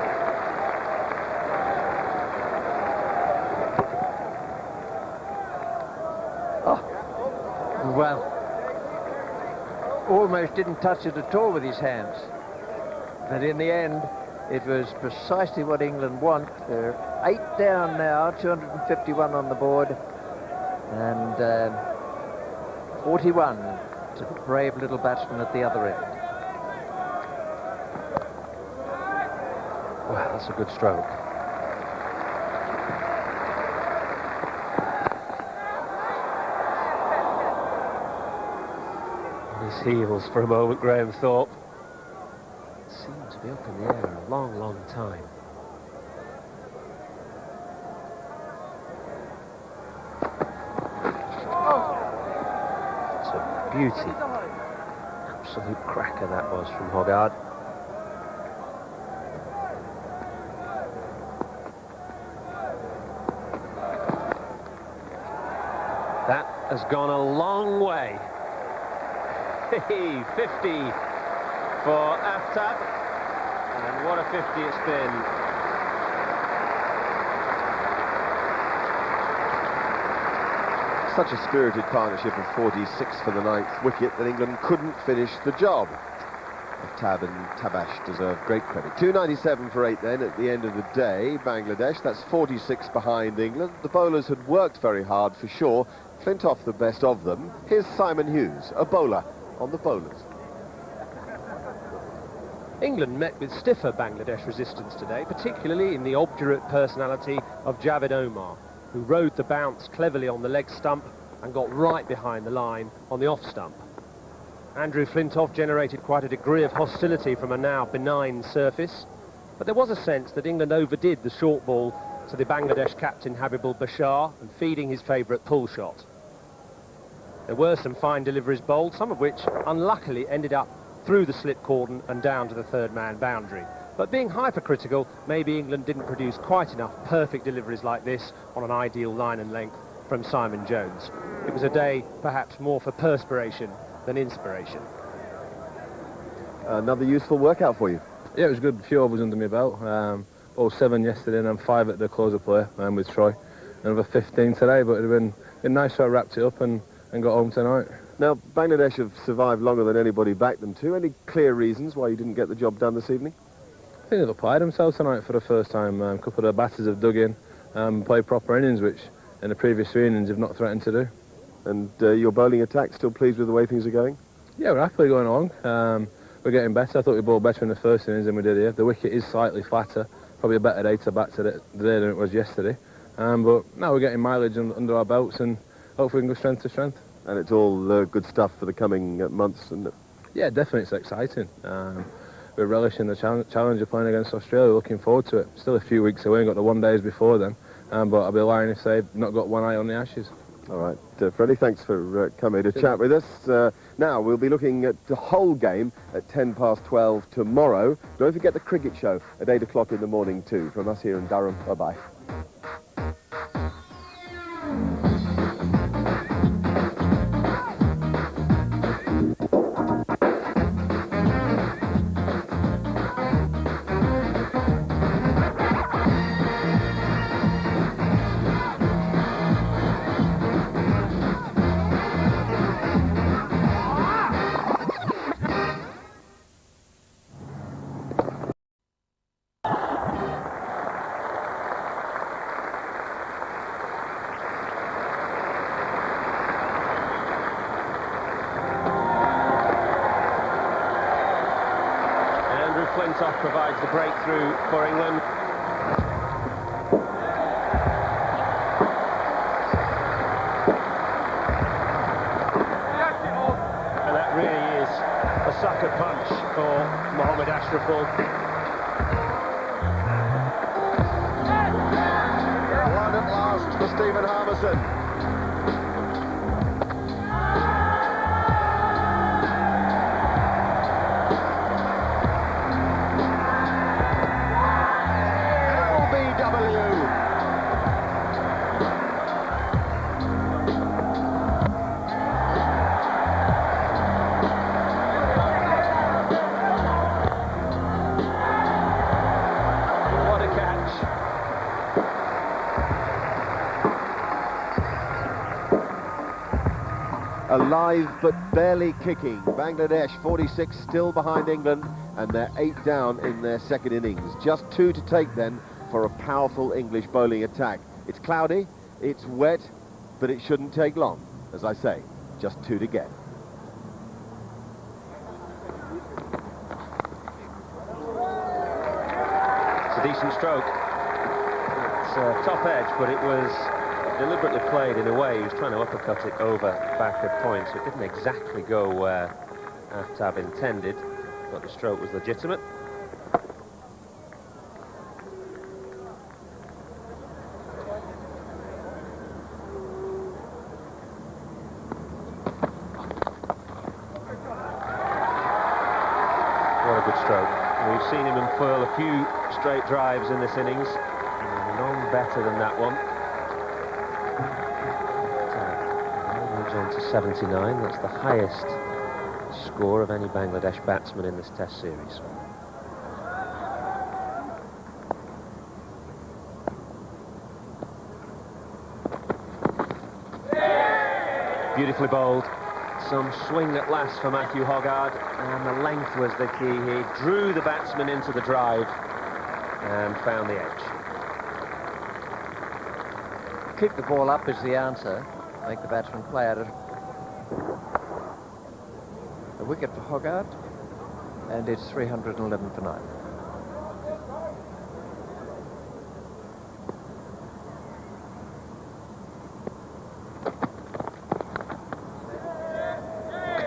Well, almost didn't touch it at all with his hands. But in the end, it was precisely what England want. They're 8 down now, 251 on the board, and 41 to the brave little batsman at the other end. Wow, that's a good stroke. His heels for a moment, Graham Thorpe. Seemed to be up in the air a long, long time. It's a beauty. Absolute cracker that was from Hoggard. That has gone a long way. 50 for Aftab, and what a 50 it's been. Such a spirited partnership of 46 for the 9th wicket that England couldn't finish the job. Tab and Tabash deserve great credit. 297 for 8 then at the end of the day. Bangladesh, that's 46 behind England. The bowlers had worked very hard for sure. Flintoff the best of them. Here's Simon Hughes, a bowler on the bowlers. England met with stiffer Bangladesh resistance today, particularly in the obdurate personality of Javed Omar, who rode the bounce cleverly on the leg stump and got right behind the line on the off stump. Andrew Flintoff generated quite a degree of hostility from a now benign surface, but there was a sense that England overdid the short ball to the Bangladesh captain Habibul Bashar and feeding his favourite pull shot. There were some fine deliveries bowled, some of which unluckily ended up through the slip cordon and down to the third-man boundary. But being hypercritical, maybe England didn't produce quite enough perfect deliveries like this on an ideal line and length from Simon Jones. It was a day perhaps more for perspiration than inspiration. Another useful workout for you. Yeah, it was good. A few overs under my belt. Bowled 7 yesterday and then 5 at the close of play with Troy. Another 15 today, but it'd have been nice to have wrapped it up and got home tonight. Now, Bangladesh have survived longer than anybody backed them to. Any clear reasons why you didn't get the job done this evening? I think they've applied themselves tonight for the first time. A couple of the batters have dug in, played proper innings, which in the previous 3 innings have not threatened to do. And your bowling attack, still pleased with the way things are going? Yeah, we're happily going along. We're getting better. I thought we bowled better in the first innings than we did here. The wicket is slightly flatter, probably a better day to bat today than it was yesterday. But now we're getting mileage under our belts and hopefully we can go strength to strength. And it's all good stuff for the coming months, isn't it? Yeah, definitely, it's exciting. We're relishing the challenge of playing against Australia, looking forward to it. Still a few weeks away, got the 1 days before then, but I'll be lying if they've not got one eye on the Ashes. All right, Freddie, thanks for coming to chat with us. Now, we'll be looking at the whole game at 12:10 tomorrow. Don't forget the cricket show at 8 o'clock in the morning too. From us here in Durham, bye-bye. Flintoff provides the breakthrough for England. And that really is a sucker punch for Mohammad Ashraful. One at last for Stephen Harmison. Alive but barely kicking. Bangladesh 46 still behind England and they're 8 down in their second innings. Just 2 to take then for a powerful English bowling attack. It's cloudy, it's wet, but it shouldn't take long. As I say, just 2 to get. It's a decent stroke. It's top edge, but it was deliberately played in a way. He was trying to uppercut it over back at point, so it didn't exactly go where Aftab intended, but the stroke was legitimate. What a good stroke. We've seen him unfurl a few straight drives in this innings, and none better than that one. Moves on to 79. That's the highest score of any Bangladesh batsman in this Test series. Beautifully bowled. Some swing at last for Matthew Hoggard, and the length was the key. He drew the batsman into the drive and found the edge. Keep the ball up is the answer. Make the batsman play at it. A wicket for Hoggard, and it's 311 for 9.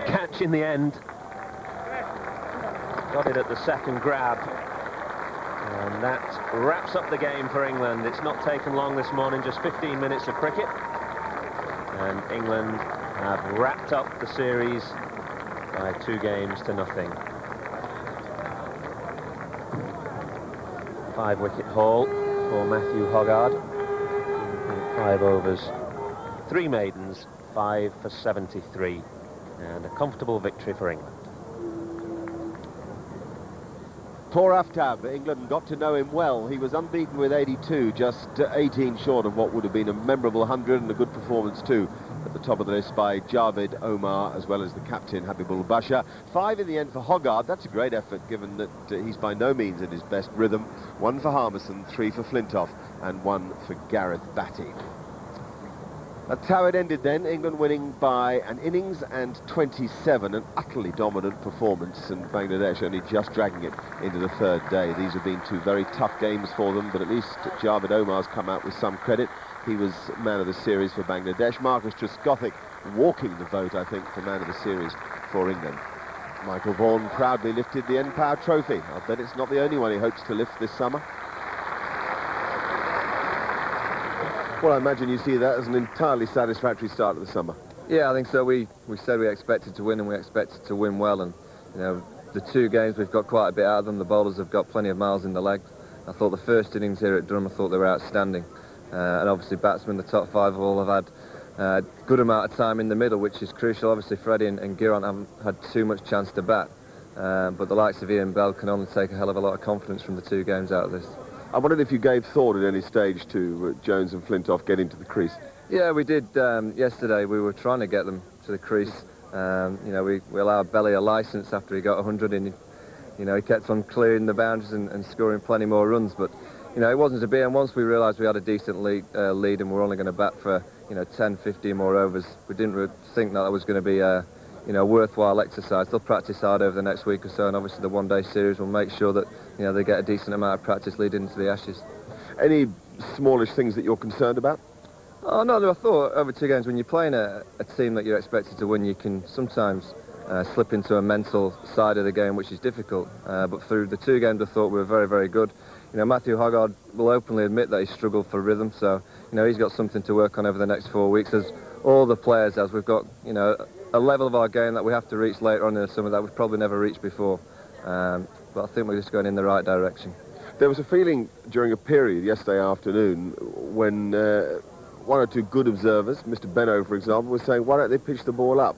Catch in the end. Got it at the second grab. And that wraps up the game for England. It's not taken long this morning, just 15 minutes of cricket. And England have wrapped up the series by 2 games to nothing. 5-wicket haul for Matthew Hoggard. 5 overs, 3 maidens, 5 for 73. And a comfortable victory for England. Poor Aftab. England got to know him well. He was unbeaten with 82, just 18 short of what would have been a memorable 100 and a good performance too. At the top of the list by Javed Omar, as well as the captain Habibul Basha. 5 in the end for Hoggard. That's a great effort, given that he's by no means in his best rhythm. 1 for Harmison, 3 for Flintoff, and 1 for Gareth Batty. That's how it ended then, England winning by an innings and 27, an utterly dominant performance, and Bangladesh only just dragging it into the 3rd day. These have been 2 very tough games for them, but at least Javed Omar's come out with some credit. He was man of the series for Bangladesh. Marcus Trescothick walking the vote, I think, for man of the series for England. Michael Vaughan proudly lifted the N-Power trophy. I bet it's not the only one he hopes to lift this summer. Well, I imagine you see that as an entirely satisfactory start to the summer. Yeah, I think so. We said we expected to win, and we expected to win well. And, you know, the 2 games, we've got quite a bit out of them. The bowlers have got plenty of miles in the legs. I thought the first innings here at Durham, I thought they were outstanding. And obviously batsmen, the top 5 all have had a good amount of time in the middle, which is crucial. Obviously Freddie and Geraint haven't had too much chance to bat. But the likes of Ian Bell can only take a hell of a lot of confidence from the 2 games out of this. I wondered if you gave thought at any stage to Jones and Flintoff getting to the crease. Yeah, we did. Yesterday we were trying to get them to the crease. You know, we allowed Belly a licence after he got 100 in. You know, he kept on clearing the boundaries and scoring plenty more runs. But, you know, it wasn't to be. And once we realised we had a decent lead and we're only going to bat for, you know, 10, 15 more overs, we didn't think that was going to be you know, worthwhile exercise. They'll practice hard over the next week or so, and obviously the 1-day series will make sure that, you know, they get a decent amount of practice leading into the Ashes. Any smallish things that you're concerned about? Oh no, I thought over 2 games, when you're playing a team that you're expected to win, you can sometimes slip into a mental side of the game, which is difficult. But through the 2 games, I thought we were very, very good. You know, Matthew Hoggard will openly admit that he struggled for rhythm, so, you know, he's got something to work on over the next 4 weeks, as all the players, as we've got, you know, a level of our game that we have to reach later on in the summer that we've probably never reached before. But I think we're just going in the right direction. There was a feeling during a period yesterday afternoon when 1 or 2 good observers, Mr. Benno, for example, was saying, why don't they pitch the ball up?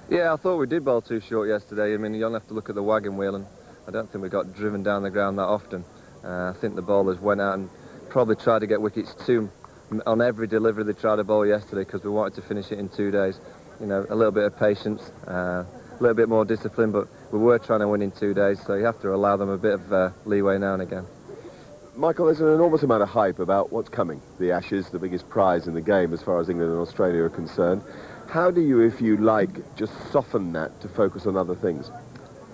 Yeah, I thought we did bowl too short yesterday. I mean, you only have to look at the wagon wheel, and I don't think we got driven down the ground that often. I think the bowlers went out and probably tried to get wickets on every delivery they tried to bowl yesterday, because we wanted to finish it in 2 days. You know, a little bit of patience, a little bit more discipline, but we were trying to win in 2 days, so you have to allow them a bit of leeway now and again. Michael, there's an enormous amount of hype about what's coming. The Ashes, the biggest prize in the game as far as England and Australia are concerned. How do you, if you like, just soften that to focus on other things?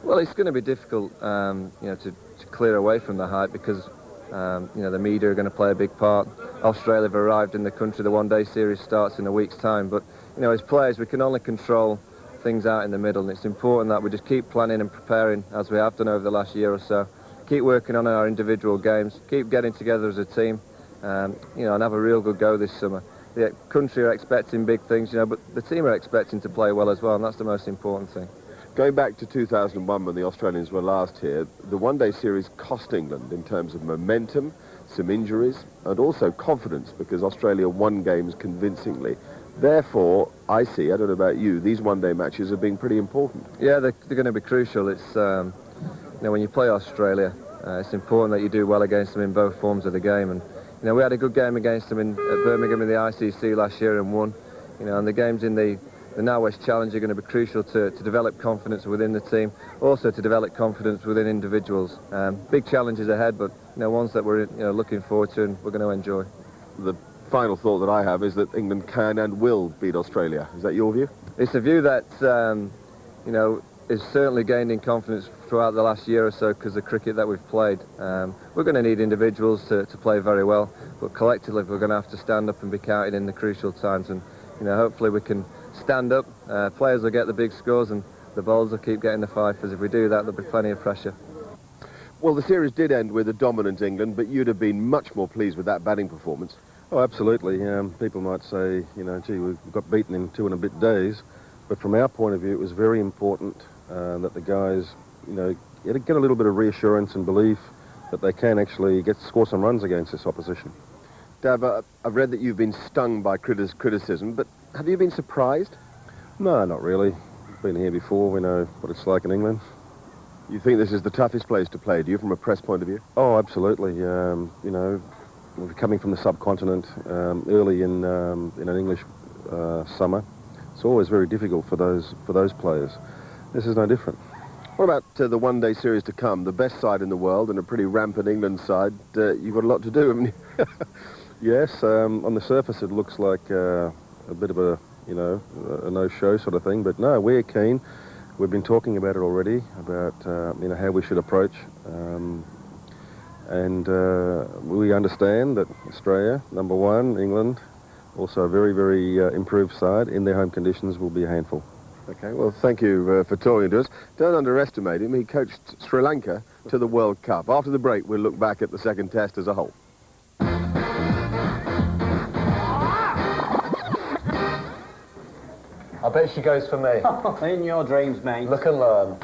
Well, it's going to be difficult, you know, to clear away from the hype, because you know, the media are going to play a big part. Australia have arrived in the country. The 1-day series starts in a week's time, but, you know, as players, we can only control things out in the middle, and it's important that we just keep planning and preparing, as we have done over the last year or so. Keep working on our individual games, keep getting together as a team, you know, and have a real good go this summer. The country are expecting big things, you know, but the team are expecting to play well as well, and that's the most important thing. Going back to 2001, when the Australians were last here, the 1-day series cost England in terms of momentum, some injuries, and also confidence, because Australia won games convincingly. Therefore, I don't know about you, these 1-day matches have been pretty important. Yeah, they're going to be crucial. It's, you know, when you play Australia, it's important that you do well against them in both forms of the game. And, you know, we had a good game against them at Birmingham in the ICC last year and won. You know, and the games in the Now West Challenge are going to be crucial to develop confidence within the team, also to develop confidence within individuals. Big challenges ahead, but ones that we're looking forward to and we're going to enjoy. The final thought that I have is that England can and will beat Australia. Is that your view? It's a view that is certainly gained in confidence throughout the last year or so because of the cricket that we've played. We're going to need individuals to play very well, but collectively we're going to have to stand up and be counted in the crucial times, and hopefully we can stand up, players will get the big scores and the bowlers will keep getting the fifers. If we do that, there'll be plenty of pressure. Well, the series did end with a dominant England, but you'd have been much more pleased with that batting performance. Oh, absolutely. People might say, gee, we got beaten in 2 and a bit days, but from our point of view, it was very important that the guys, get a little bit of reassurance and belief that they can actually score some runs against this opposition. Dav, I've read that you've been stung by criticism, but have you been surprised? No, not really. Been here before, we know what it's like in England. You think this is the toughest place to play, do you, from a press point of view? Oh, absolutely. We're coming from the subcontinent early in an English summer. It's always very difficult for those players. This is no different. What about the one-day series to come? The best side in the world and a pretty rampant England side. You've got a lot to do, haven't you? Yes, on the surface it looks like a bit of a no-show sort of thing, but no, we're keen. We've been talking about it already, about how we should approach, and we understand that Australia, number one, England, also a very, very improved side in their home conditions, will be a handful. Okay, well, thank you for talking to us. Don't underestimate him. He coached Sri Lanka to the World Cup. After the break, we'll look back at the second test as a whole. I bet she goes for me. In your dreams, mate. Look and learn.